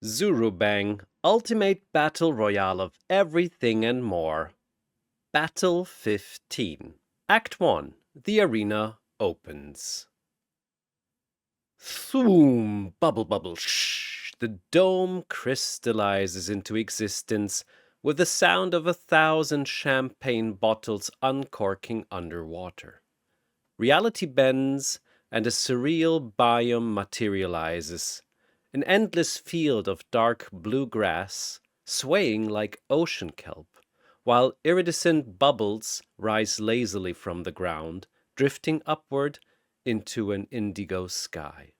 Zurubang, Ultimate Battle Royale of everything and more. Battle 15. Act 1. The arena opens. Thoom! Bubble, bubble, shh! The dome crystallizes into existence with the sound of 1,000 champagne bottles uncorking underwater. Reality bends, and a surreal biome materializes. An endless field of dark blue grass, swaying like ocean kelp, while iridescent bubbles rise lazily from the ground, drifting upward into an indigo sky.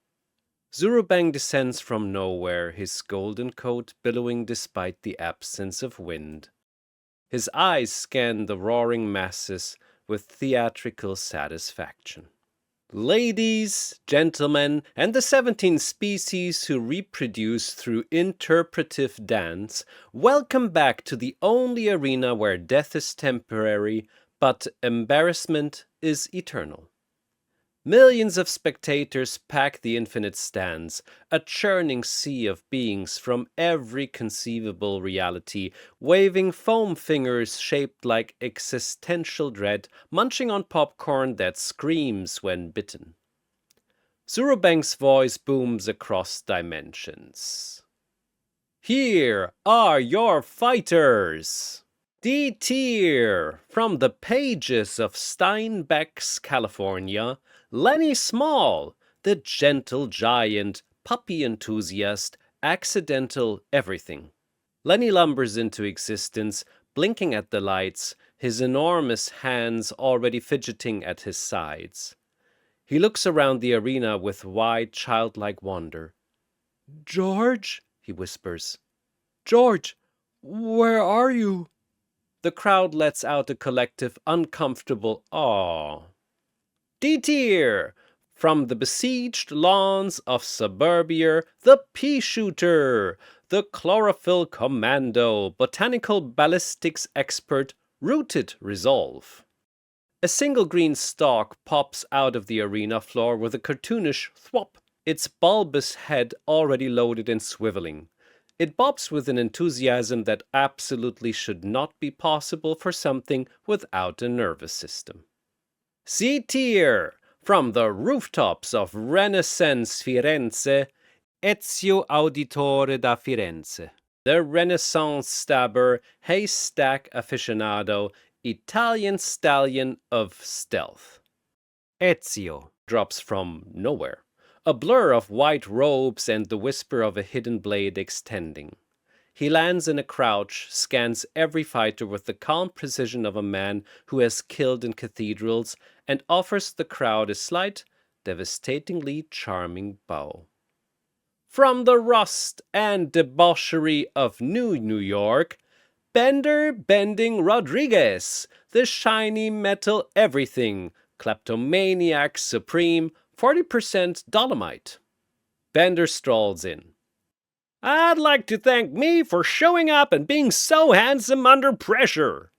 Zurubang descends from nowhere, his golden coat billowing despite the absence of wind. His eyes scan the roaring masses with theatrical satisfaction. Ladies, gentlemen, and the 17 species who reproduce through interpretive dance, welcome back to the only arena where death is temporary, but embarrassment is eternal. Millions of spectators pack the infinite stands, a churning sea of beings from every conceivable reality, waving foam fingers shaped like existential dread, munching on popcorn that screams when bitten. Zurubang's voice booms across dimensions. Here are your fighters! D-tier, from the pages of Steinbeck's California, Lennie Small, the gentle giant, puppy enthusiast, accidental everything. Lennie lumbers into existence, blinking at the lights, his enormous hands already fidgeting at his sides. He looks around the arena with wide, childlike wonder. "George?" he whispers. "George, where are you?" The crowd lets out a collective, uncomfortable awe. D-tier! From the besieged lawns of suburbia, the Peashooter, the chlorophyll commando, botanical ballistics expert, rooted resolve. A single green stalk pops out of the arena floor with a cartoonish thwop, its bulbous head already loaded and swiveling. It bobs with an enthusiasm that absolutely should not be possible for something without a nervous system. C-tier, from the rooftops of Renaissance Firenze, Ezio Auditore da Firenze, the Renaissance stabber, haystack aficionado, Italian stallion of stealth. Ezio drops from nowhere, a blur of white robes and the whisper of a hidden blade extending. He lands in a crouch, scans every fighter with the calm precision of a man who has killed in cathedrals, and offers the crowd a slight, devastatingly charming bow. From the rust and debauchery of New York, Bender Bending Rodriguez, the shiny metal everything, kleptomaniac supreme, 40% dolomite. Bender strolls in. "I'd like to thank me for showing up and being so handsome under pressure."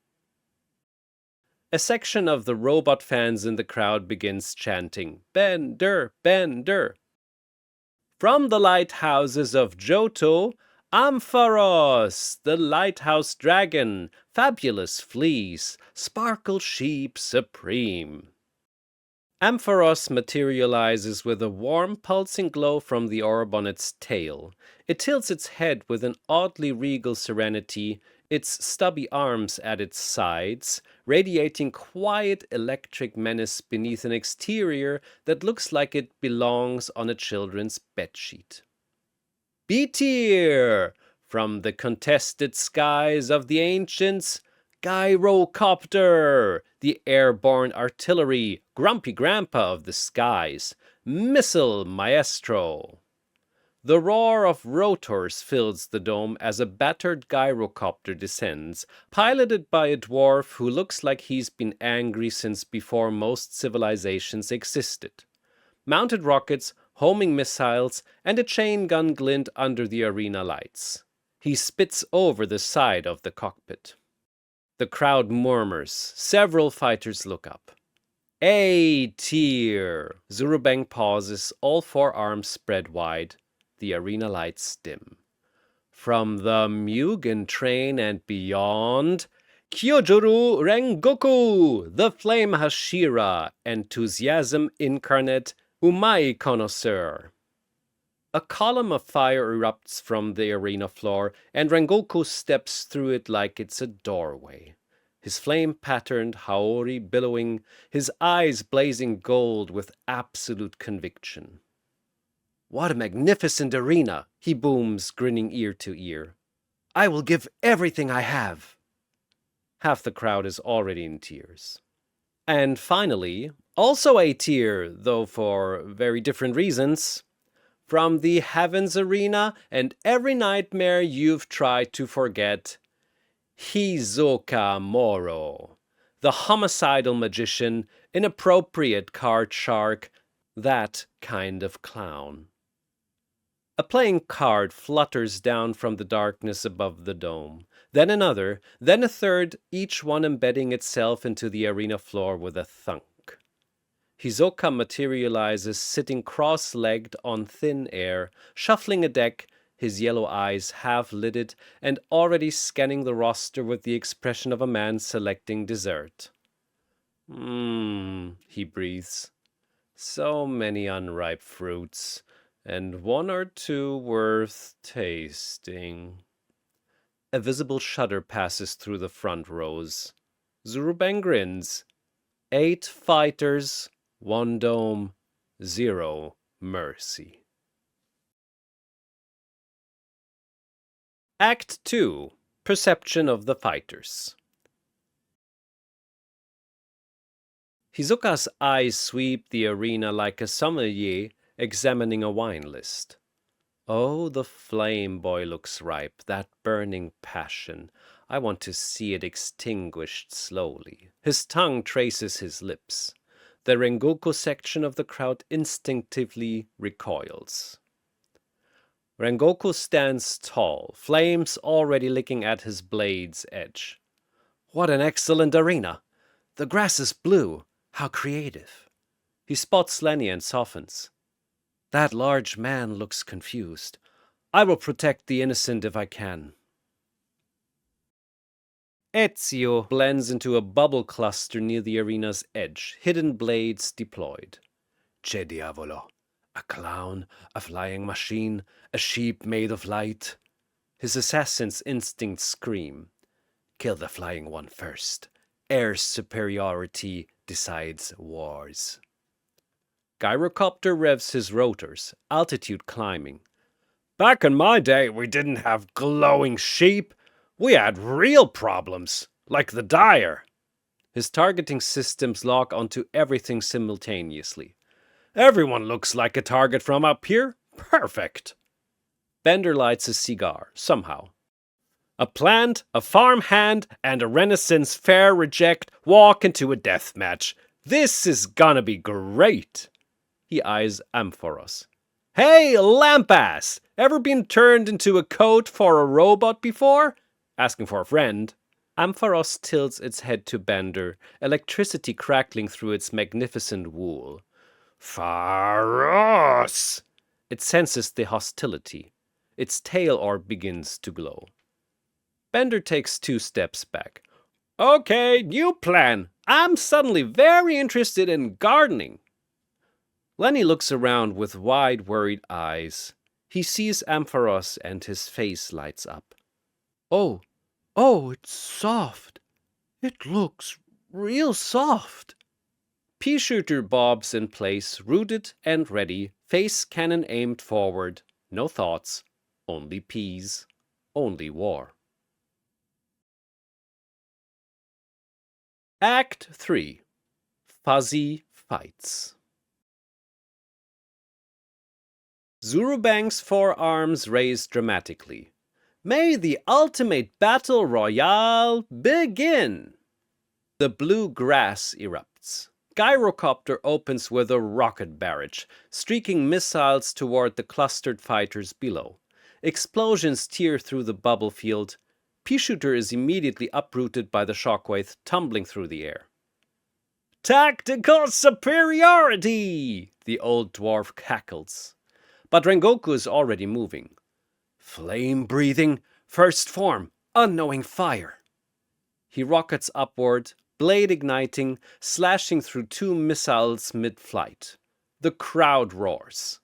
A section of the robot fans in the crowd begins chanting, "Bender, Bender." From the lighthouses of Johto, Ampharos, the lighthouse dragon, fabulous fleece, sparkle sheep supreme. Ampharos materializes with a warm, pulsing glow from the orb on its tail. It tilts its head with an oddly regal serenity, its stubby arms at its sides, radiating quiet electric menace beneath an exterior that looks like it belongs on a children's bedsheet. B-tier! From the contested skies of the ancients, Gyrocopter, the airborne artillery, grumpy grandpa of the skies, missile maestro. The roar of rotors fills the dome as a battered gyrocopter descends, piloted by a dwarf who looks like he's been angry since before most civilizations existed. Mounted rockets, homing missiles, and a chain gun glint under the arena lights. He spits over the side of the cockpit. The crowd murmurs. Several fighters look up. A-tier! Zurubang pauses, all four arms spread wide. The arena lights dim. From the Mugen Train and beyond, Kyōjurō Rengoku, the Flame Hashira, enthusiasm incarnate, Umai connoisseur. A column of fire erupts from the arena floor, and Rengoku steps through it like it's a doorway. His flame-patterned haori billowing, his eyes blazing gold with absolute conviction. "What a magnificent arena!" he booms, grinning ear to ear. "I will give everything I have." Half the crowd is already in tears. And finally, also a tear, though for very different reasons, from the Heavens Arena and every nightmare you've tried to forget, Hisoka Morow, the homicidal magician, inappropriate card shark, that kind of clown. A playing card flutters down from the darkness above the dome, then another, then a third, each one embedding itself into the arena floor with a thunk. Hisoka materializes sitting cross-legged on thin air, shuffling a deck, his yellow eyes half-lidded, and already scanning the roster with the expression of a man selecting dessert. He breathes. So many unripe fruits, and one or two worth tasting. A visible shudder passes through the front rows. Zurubang grins. 8 fighters, 1 dome, 0 mercy. Act 2. Perception of the fighters. Hisoka's eyes sweep the arena like a sommelier examining a wine list. Oh, the flame boy looks ripe, that burning passion. I want to see it extinguished slowly. His tongue traces his lips. The Rengoku section of the crowd instinctively recoils. Rengoku stands tall, flames already licking at his blade's edge. What an excellent arena! The grass is blue. How creative. He spots Lennie and softens. That large man looks confused. I will protect the innocent if I can. Ezio blends into a bubble cluster near the arena's edge, hidden blades deployed. Che diavolo. A clown, a flying machine, a sheep made of light. His assassin's instincts scream. Kill the flying one first. Air superiority decides wars. Gyrocopter revs his rotors, altitude climbing. Back in my day, we didn't have glowing sheep. We had real problems, like the dire. His targeting systems lock onto everything simultaneously. Everyone looks like a target from up here. Perfect. Bender lights a cigar, somehow. A plant, a farmhand, and a Renaissance fair reject walk into a death match. This is gonna be great. He eyes Ampharos. Hey, lamp-ass! Ever been turned into a coat for a robot before? Asking for a friend. Ampharos tilts its head to Bender, electricity crackling through its magnificent wool. Pharos! It senses the hostility. Its tail orb begins to glow. Bender takes 2 steps back. Okay, new plan. I'm suddenly very interested in gardening. Lennie looks around with wide, worried eyes. He sees Ampharos and his face lights up. Oh, it's soft. It looks real soft. Peashooter bobs in place, rooted and ready, face cannon aimed forward. No thoughts, only peas, only war. Act 3. Fuzzy Fights. Zurubang's forearms raise dramatically. May the ultimate battle royale begin! The blue grass erupts. Gyrocopter opens with a rocket barrage, streaking missiles toward the clustered fighters below. Explosions tear through the bubble field. Peashooter is immediately uprooted by the shockwave tumbling through the air. Tactical superiority! The old dwarf cackles. But Rengoku is already moving. Flame-breathing, first form, unknowing fire. He rockets upward, blade igniting, slashing through 2 missiles mid-flight. The crowd roars.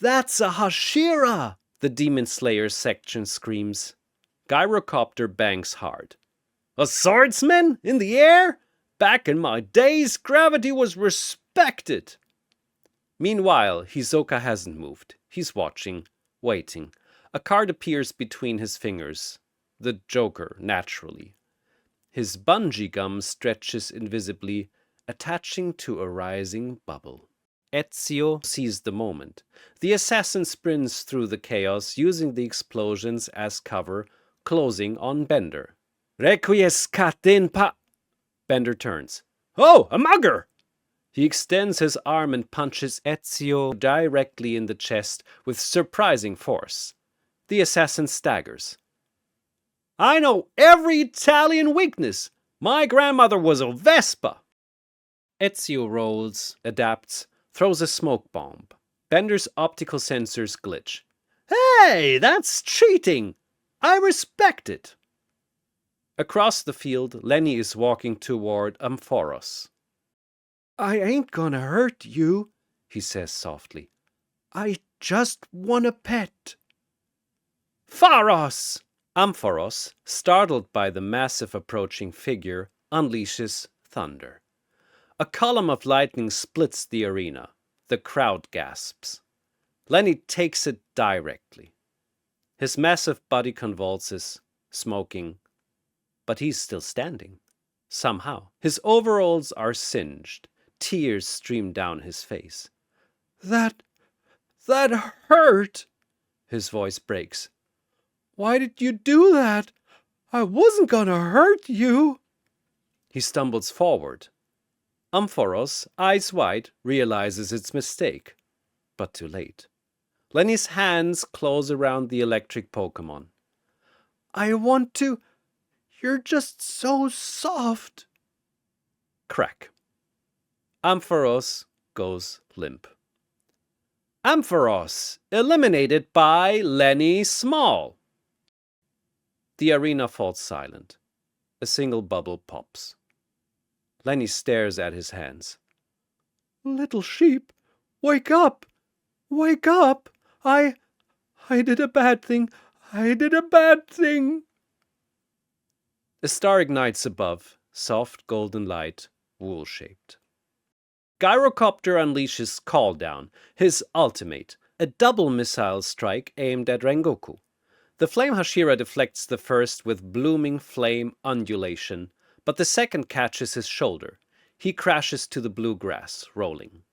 "That's a Hashira!" the Demon Slayer section screams. Gyrocopter bangs hard. "A swordsman? In the air? Back in my days, gravity was respected!" Meanwhile, Hisoka hasn't moved. He's watching, waiting. A card appears between his fingers. The Joker, naturally. His bungee gum stretches invisibly, attaching to a rising bubble. Ezio sees the moment. The assassin sprints through the chaos, using the explosions as cover, closing on Bender. "Requiescat pa..." Bender turns. "Oh, a mugger!" He extends his arm and punches Ezio directly in the chest with surprising force. The assassin staggers. "I know every Italian weakness! My grandmother was a Vespa!" Ezio rolls, adapts, throws a smoke bomb. Bender's optical sensors glitch. "Hey, that's cheating! I respect it!" Across the field, Lennie is walking toward Ampharos. "I ain't gonna hurt you," he says softly. "I just want a pet." "Pharos!" Ampharos, startled by the massive approaching figure, unleashes thunder. A column of lightning splits the arena. The crowd gasps. Lennie takes it directly. His massive body convulses, smoking, but he's still standing. Somehow. His overalls are singed. Tears stream down his face. That hurt!" His voice breaks. "Why did you do that? I wasn't gonna hurt you." He stumbles forward. Ampharos, eyes wide, realizes its mistake, but too late. Lennie's hands close around the electric Pokémon. "I want to... You're just so soft." Crack. Ampharos goes limp. Ampharos, eliminated by Lennie Small. The arena falls silent. A single bubble pops. Lennie stares at his hands. "Little sheep, wake up! Wake up! I did a bad thing. I did a bad thing." A star ignites above, soft golden light, wool-shaped. Gyrocopter unleashes Call Down, his ultimate, a double missile strike aimed at Rengoku. The Flame Hashira deflects the first with blooming flame undulation, but the second catches his shoulder. He crashes to the blue grass, rolling.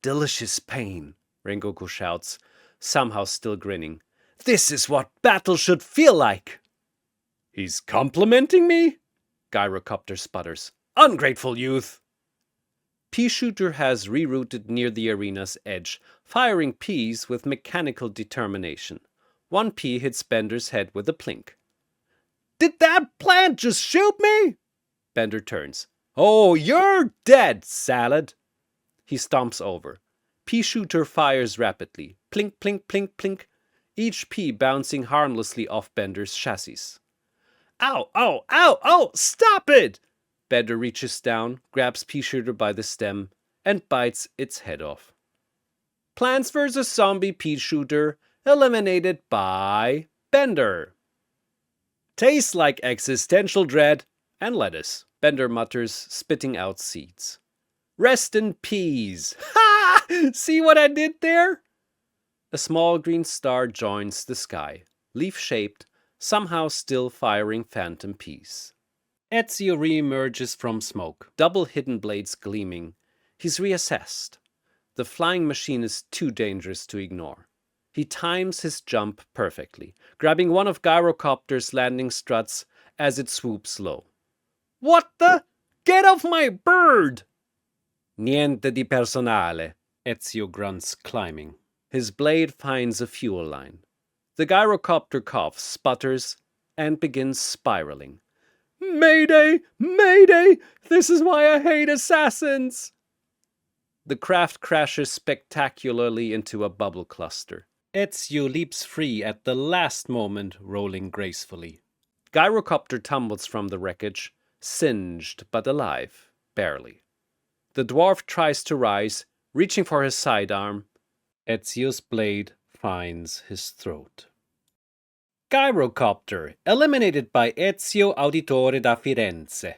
"Delicious pain," Rengoku shouts, somehow still grinning. "This is what battle should feel like!" "He's complimenting me?" Gyrocopter sputters. "Ungrateful youth!" Peashooter has rerouted near the arena's edge, firing peas with mechanical determination. One pea hits Bender's head with a plink. "Did that plant just shoot me?" Bender turns. "Oh, you're dead, salad!" He stomps over. Peashooter fires rapidly. Plink, plink, plink, plink. Each pea bouncing harmlessly off Bender's chassis. "Ow, ow, ow, ow! Stop it!" Bender reaches down, grabs Peashooter by the stem, and bites its head off. Plants vs. Zombie Peashooter, eliminated by Bender. "Tastes like existential dread and lettuce," Bender mutters, spitting out seeds. "Rest in peas." Ha! See what I did there? A small green star joins the sky, leaf-shaped, somehow still firing phantom peas. Ezio re-emerges from smoke, double hidden blades gleaming. He's reassessed. The flying machine is too dangerous to ignore. He times his jump perfectly, grabbing one of Gyrocopter's landing struts as it swoops low. "What the? Get off my bird!" "Niente di personale," Ezio grunts, climbing. His blade finds a fuel line. The Gyrocopter coughs, sputters, and begins spiraling. "Mayday! Mayday! This is why I hate assassins!" The craft crashes spectacularly into a bubble cluster. Ezio leaps free at the last moment, rolling gracefully. Gyrocopter tumbles from the wreckage, singed but alive, barely. The dwarf tries to rise, reaching for his sidearm. Ezio's blade finds his throat. Gyrocopter, eliminated by Ezio Auditore da Firenze.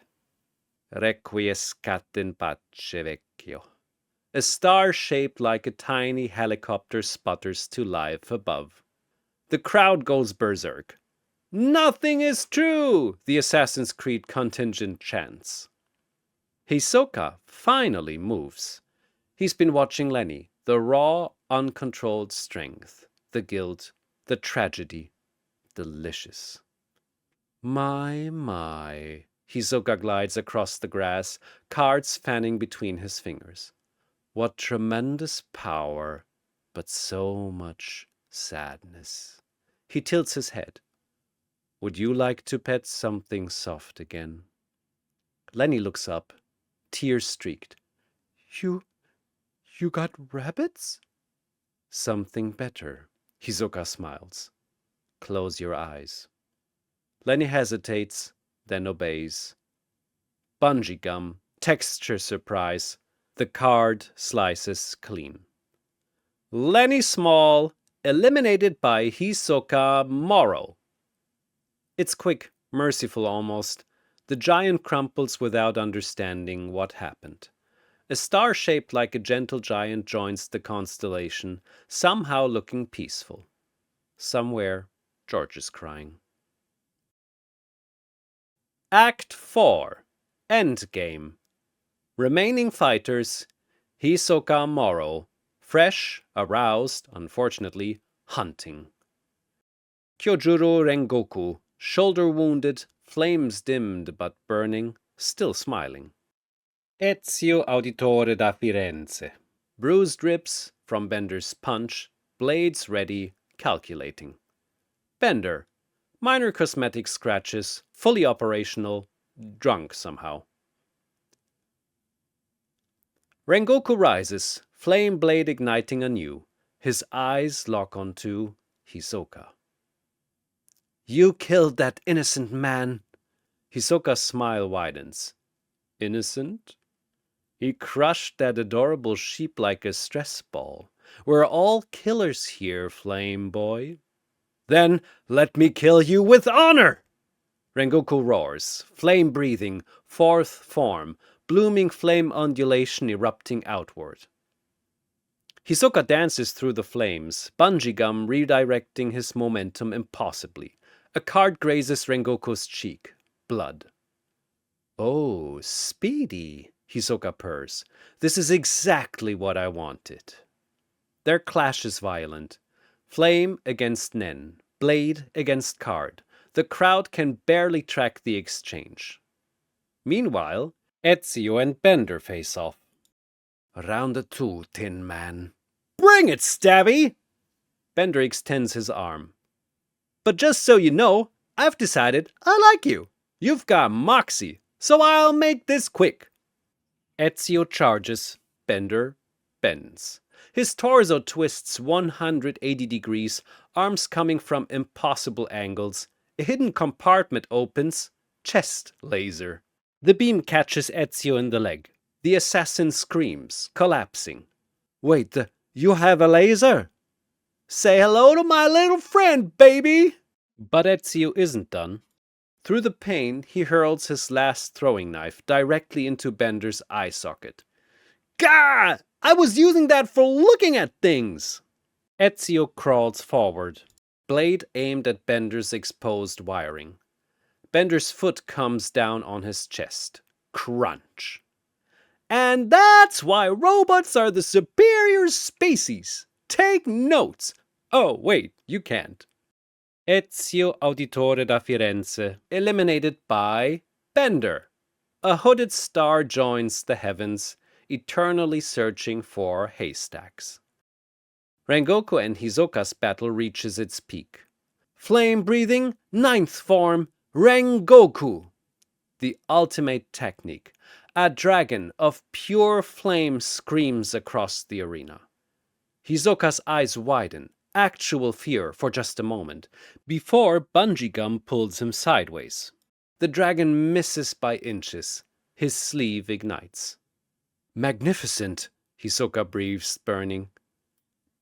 Requiescat in pace, vecchio. A star shaped like a tiny helicopter sputters to life above. The crowd goes berserk. Nothing is true, the Assassin's Creed contingent chants. Hisoka finally moves. He's been watching Lennie, the raw, uncontrolled strength, the guilt, the tragedy. Delicious. My. Hisoka glides across the grass, cards fanning between his fingers. What tremendous power, but so much sadness. He tilts his head. Would you like to pet something soft again? Lennie looks up, tear-streaked. You got rabbits? Something better. Hisoka smiles. Close your eyes. Lennie hesitates, then obeys. Bungee gum, texture surprise. The card slices clean. Lennie Small, eliminated by Hisoka Morow. It's quick, merciful almost. The giant crumples without understanding what happened. A star shaped like a gentle giant joins the constellation, somehow looking peaceful. Somewhere, George is crying. Act 4. Endgame. Remaining fighters, Hisoka Morow, fresh, aroused, unfortunately, hunting. Kyōjurō Rengoku, shoulder wounded, flames dimmed but burning, still smiling. Ezio Auditore da Firenze, bruised ribs from Bender's punch, blades ready, calculating. Bender, minor cosmetic scratches, fully operational, drunk somehow. Rengoku rises, flame blade igniting anew. His eyes lock onto Hisoka. You killed that innocent man. Hisoka's smile widens. Innocent? He crushed that adorable sheep like a stress ball. We're all killers here, Flame Boy. Then let me kill you with honor! Rengoku roars, flame breathing, fourth form, blooming flame undulation erupting outward. Hisoka dances through the flames, bungee gum redirecting his momentum impossibly. A card grazes Rengoku's cheek. Blood. Oh, speedy, Hisoka purrs. This is exactly what I wanted. Their clash is violent. Flame against Nen, blade against card. The crowd can barely track the exchange. Meanwhile, Ezio and Bender face off. Round 2, Tin Man. Bring it, Stabby! Bender extends his arm. But just so you know, I've decided I like you. You've got moxie, so I'll make this quick. Ezio charges, Bender bends. His torso twists 180 degrees, arms coming from impossible angles. A hidden compartment opens, chest laser. The beam catches Ezio in the leg. The assassin screams, collapsing. Wait, you have a laser? Say hello to my little friend, baby! But Ezio isn't done. Through the pain, he hurls his last throwing knife directly into Bender's eye socket. Gah! I was using that for looking at things! Ezio crawls forward, blade aimed at Bender's exposed wiring. Bender's foot comes down on his chest. Crunch. And that's why robots are the superior species. Take notes. Oh, wait, you can't. Ezio Auditore da Firenze, eliminated by Bender. A hooded star joins the heavens, eternally searching for haystacks. Rengoku and Hisoka's battle reaches its peak. Flame-breathing, 9th form, Rengoku. The ultimate technique. A dragon of pure flame screams across the arena. Hisoka's eyes widen, actual fear for just a moment, before Bungee Gum pulls him sideways. The dragon misses by inches. His sleeve ignites. Magnificent, Hisoka breathes, burning.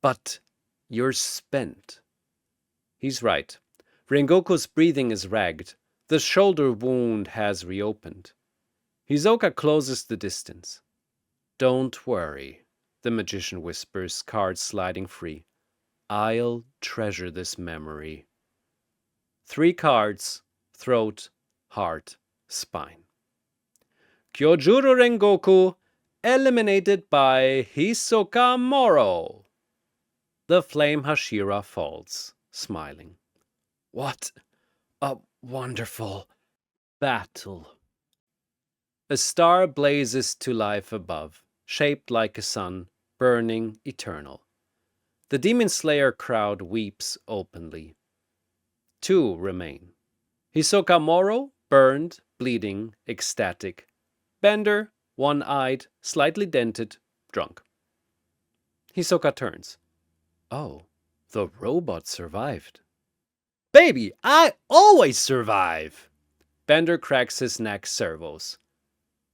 But you're spent. He's right. Rengoku's breathing is ragged. The shoulder wound has reopened. Hisoka closes the distance. Don't worry, the magician whispers, cards sliding free. I'll treasure this memory. 3 cards, throat, heart, spine. Kyōjurō Rengoku, eliminated by Hisoka Morow. The flame Hashira falls, smiling. What a wonderful battle. A star blazes to life above, shaped like a sun, burning eternal. The Demon Slayer crowd weeps openly. 2 remain. Hisoka Morow, burned, bleeding, ecstatic. Bender, one-eyed, slightly dented, drunk. Hisoka turns. Oh, the robot survived. Baby, I always survive! Bender cracks his neck servos.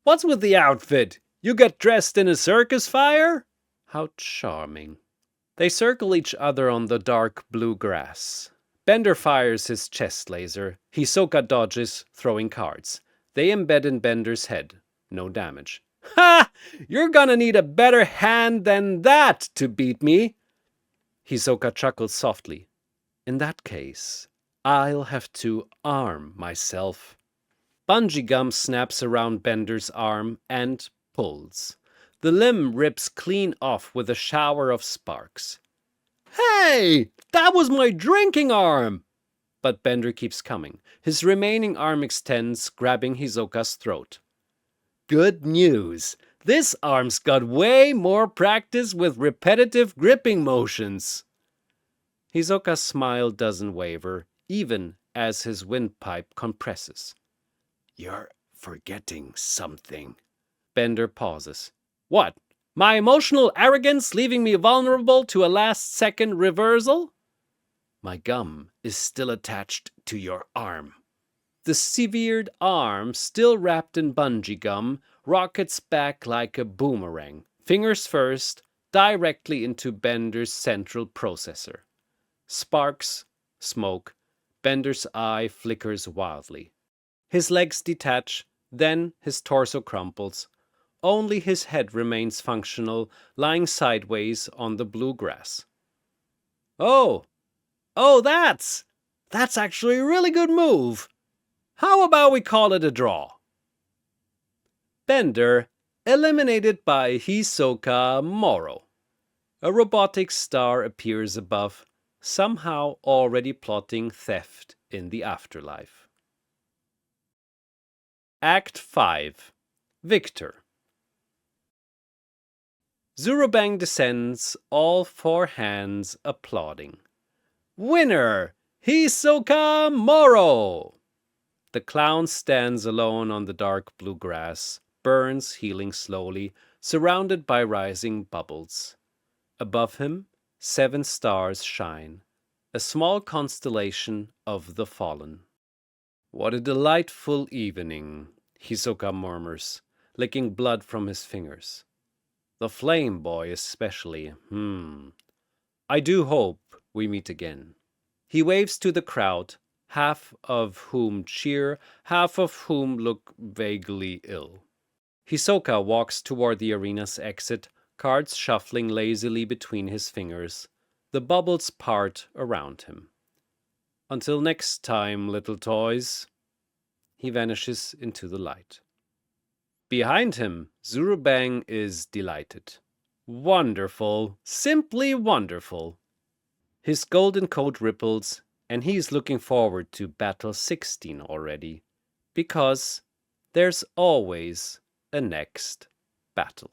What's with the outfit? You get dressed in a circus fire? How charming. They circle each other on the dark blue grass. Bender fires his chest laser. Hisoka dodges, throwing cards. They embed in Bender's head. No damage. Ha! You're gonna need a better hand than that to beat me. Hisoka chuckles softly. In that case, I'll have to arm myself. Bungee Gum snaps around Bender's arm and pulls. The limb rips clean off with a shower of sparks. Hey! That was my drinking arm! But Bender keeps coming. His remaining arm extends, grabbing Hisoka's throat. Good news! This arm's got way more practice with repetitive gripping motions. Hisoka's smile doesn't waver, even as his windpipe compresses. You're forgetting something. Bender pauses. What? My emotional arrogance leaving me vulnerable to a last-second reversal? My gum is still attached to your arm. The severed arm, still wrapped in bungee gum, rockets back like a boomerang, fingers first, directly into Bender's central processor. Sparks, smoke, Bender's eye flickers wildly. His legs detach, then his torso crumples. Only his head remains functional, lying sideways on the blue grass. Oh, that's actually a really good move. How about we call it a draw? Bender, eliminated by Hisoka Morow. A robotic star appears above, somehow already plotting theft in the afterlife. Act 5. Victor. Zurubang descends, all 4 hands applauding. Winner! Hisoka Morow! The clown stands alone on the dark blue grass, burns healing slowly, surrounded by rising bubbles. Above him, 7 stars shine, a small constellation of the fallen. What a delightful evening, Hisoka murmurs, licking blood from his fingers. The flame boy especially, I do hope we meet again. He waves to the crowd, half of whom cheer, half of whom look vaguely ill. Hisoka walks toward the arena's exit, cards shuffling lazily between his fingers. The bubbles part around him. Until next time, little toys. He vanishes into the light. Behind him, Zurubang is delighted. Wonderful, simply wonderful. His golden coat ripples, and he's looking forward to Battle 16 already, because there's always a next battle.